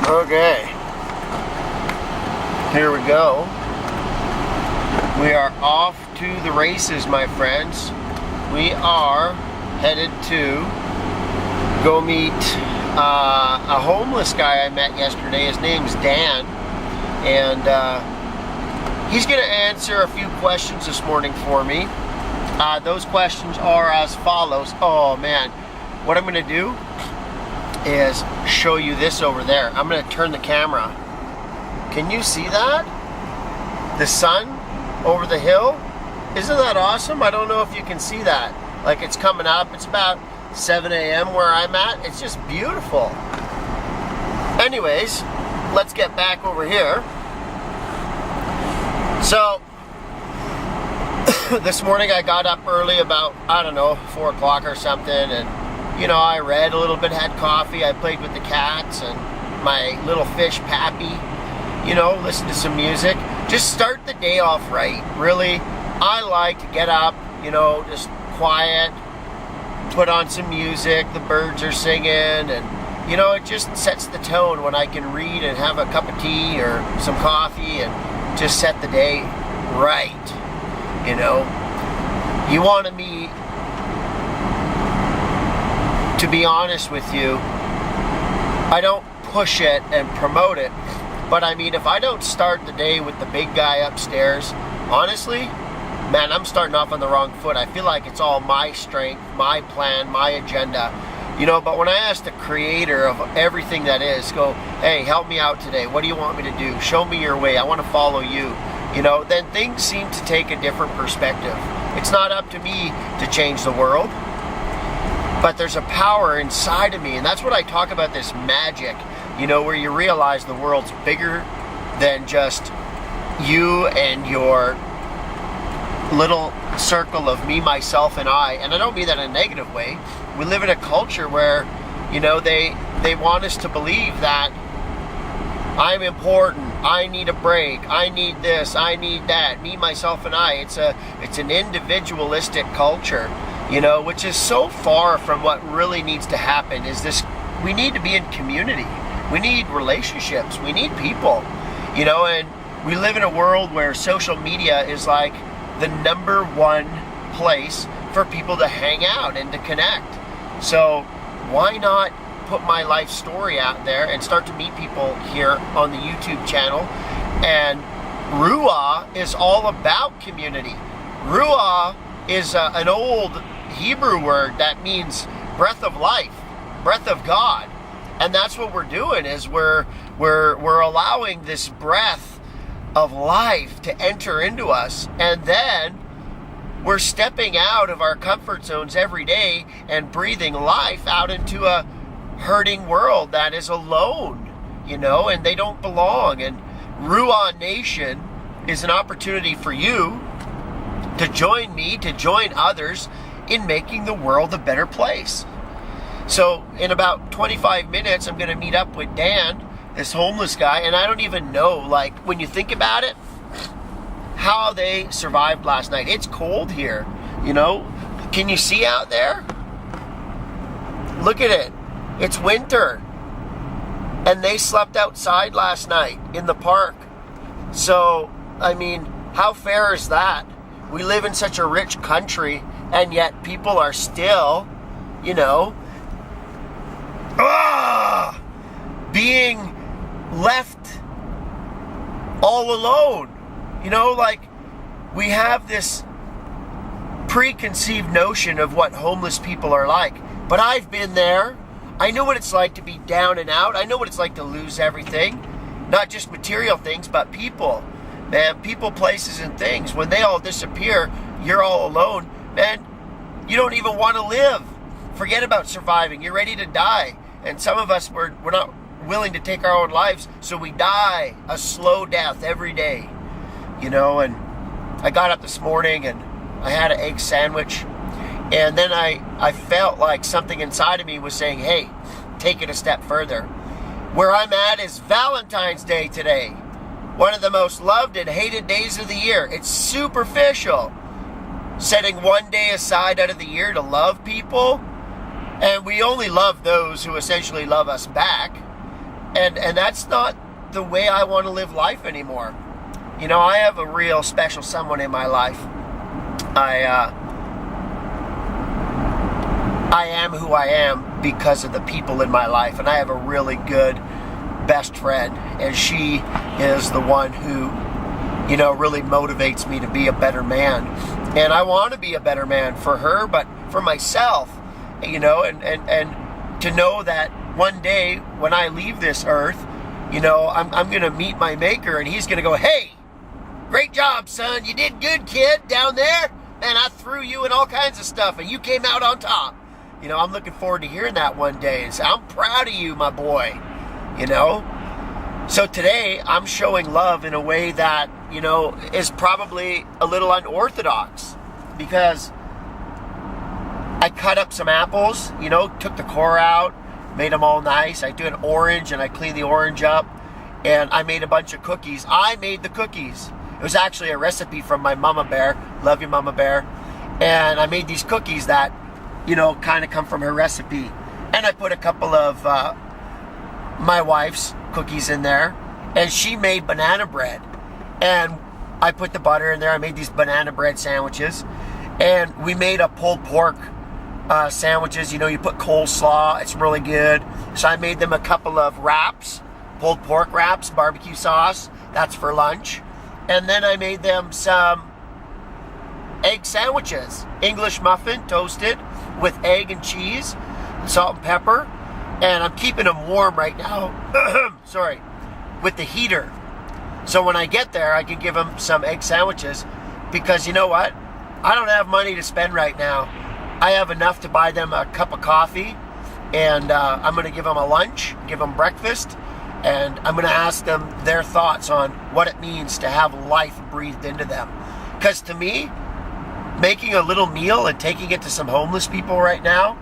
Okay, here we go. We are off to the races, my friends. We are headed to go meet a homeless guy I met yesterday. His name's Dan, and he's going to answer a few questions this morning for me. Those questions are as follows. Oh man, what I'm going to do is show you this over there. I'm going to turn the camera. Can you see that? The sun over the hill? Isn't that awesome? I don't know if you can see that. Like, it's coming up. It's about 7 a.m. where I'm at. It's just beautiful. Anyways, let's get back over here. So, this morning I got up early, about, 4 o'clock or something, and I read a little bit, had coffee, I played with the cats and my little fish, Pappy, listened to some music. Just start the day off right, really. I like to get up, just quiet, put on some music, the birds are singing, and, it just sets the tone when I can read and have a cup of tea or some coffee and just set the day right, You wanted me to be honest with you, I don't push it and promote it, but I mean, if I don't start the day with the big guy upstairs, honestly, man, I'm starting off on the wrong foot. I feel like it's all my strength, my plan, my agenda, but when I ask the creator of everything that is, go, hey, help me out today. What do you want me to do? Show me your way. I want to follow you. Then things seem to take a different perspective. It's not up to me to change the world, but there's a power inside of me, and that's what I talk about, this magic, where you realize the world's bigger than just you and your little circle of me, myself, and I. And I don't mean that in a negative way. We live in a culture where, they want us to believe that I'm important, I need a break, I need this, I need that, me, myself, and I. It's an individualistic culture, which is so far from what really needs to happen. Is this, we need to be in community, we need relationships, we need people, and we live in a world where social media is like the number one place for people to hang out and to connect. So why not put my life story out there and start to meet people here on the YouTube channel? And RUAH is all about community. RUAH is an old Hebrew word that means breath of life, breath of God. And that's what we're doing, is we're allowing this breath of life to enter into us, and then we're stepping out of our comfort zones every day and breathing life out into a hurting world that is alone, and they don't belong. And RUAH-Nation is an opportunity for you to join me, to join others in making the world a better place. So in about 25 minutes, I'm going to meet up with Dan, this homeless guy, and I don't even know, like, when you think about it, how they survived last night. It's cold here, Can you see out there? Look at it. It's winter. And they slept outside last night in the park. So, I mean, how fair is that? We live in such a rich country, and yet people are still, being left all alone. Like, we have this preconceived notion of what homeless people are like. But I've been there. I know what it's like to be down and out. I know what it's like to lose everything. Not just material things, but people. Man, people, places, and things. When they all disappear, you're all alone. Man, you don't even want to live. Forget about surviving. You're ready to die. And some of us, we're not willing to take our own lives, so we die a slow death every day. And I got up this morning and I had an egg sandwich, and then I felt like something inside of me was saying, hey, take it a step further. Where I'm at is Valentines Day today, one of the most loved and hated days of the year. It's superficial, setting one day aside out of the year to love people, and we only love those who essentially love us back. And that's not the way I want to live life anymore. You know, I have a real special someone in my life. I am who I am because of the people in my life, and I have a really good best friend, and she is the one who, you know, really motivates me to be a better man. And I want to be a better man for her, but for myself, you know, and to know that one day when I leave this earth, you know, I'm going to meet my maker, and he's going to go, hey, great job, son. You did good, kid, down there. Man, I threw you in all kinds of stuff, and you came out on top. You know, I'm looking forward to hearing that one day. And say, I'm proud of you, my boy. You know? So today, I'm showing love in a way that, you know, is probably a little unorthodox. Because I cut up some apples, you know, took the core out, made them all nice. I do an orange, and I clean the orange up. And I made a bunch of cookies. I made the cookies. It was actually a recipe from my mama bear. Love you, mama bear. And I made these cookies that, you know, kind of come from her recipe. And I put a couple of my wife's cookies in there. And she made banana bread. And I put the butter in there. I made these banana bread sandwiches. And we made a pulled pork sandwiches. You know, you put coleslaw. It's really good. So I made them a couple of wraps. Pulled pork wraps, barbecue sauce. That's for lunch. And then I made them some egg sandwiches. English muffin, toasted, with egg and cheese, salt and pepper. And I'm keeping them warm right now. Sorry. With the heater. So when I get there, I can give them some egg sandwiches. Because you know what? I don't have money to spend right now. I have enough to buy them a cup of coffee. And I'm going to give them a lunch, give them breakfast. And I'm going to ask them their thoughts on what it means to have life breathed into them. Because to me, making a little meal and taking it to some homeless people right now,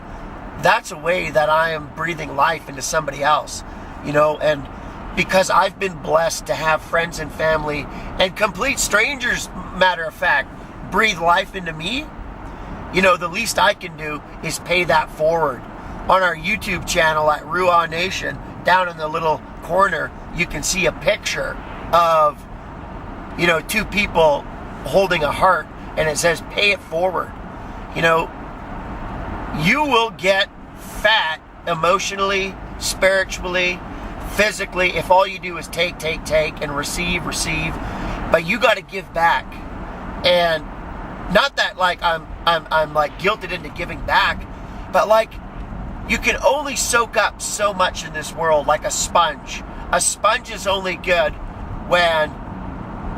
that's a way that I am breathing life into somebody else. You know, and because I've been blessed to have friends and family and complete strangers, matter of fact, breathe life into me, you know, the least I can do is pay that forward. On our YouTube channel at RUAH-Nation, down in the little corner, you can see a picture of, you know, two people holding a heart, and it says pay it forward. You know, you will get fat emotionally, spiritually, physically if all you do is take and receive, but you got to give back. And not that like I'm like guilted into giving back, but like you can only soak up so much in this world, like a sponge. A sponge is only good when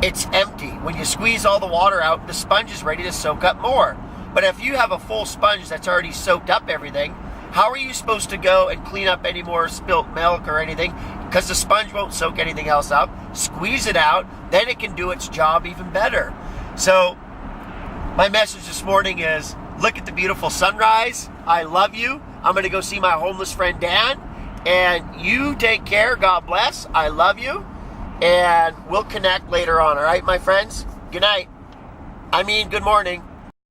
it's empty. When you squeeze all the water out, the sponge is ready to soak up more. But if you have a full sponge that's already soaked up everything, how are you supposed to go and clean up any more spilt milk or anything? Because the sponge won't soak anything else up. Squeeze it out, then it can do its job even better. So my message this morning is, look at the beautiful sunrise. I love you. I'm going to go see my homeless friend Dan. And you take care. God bless. I love you. And we'll connect later on. All right, my friends? Good night. Good morning.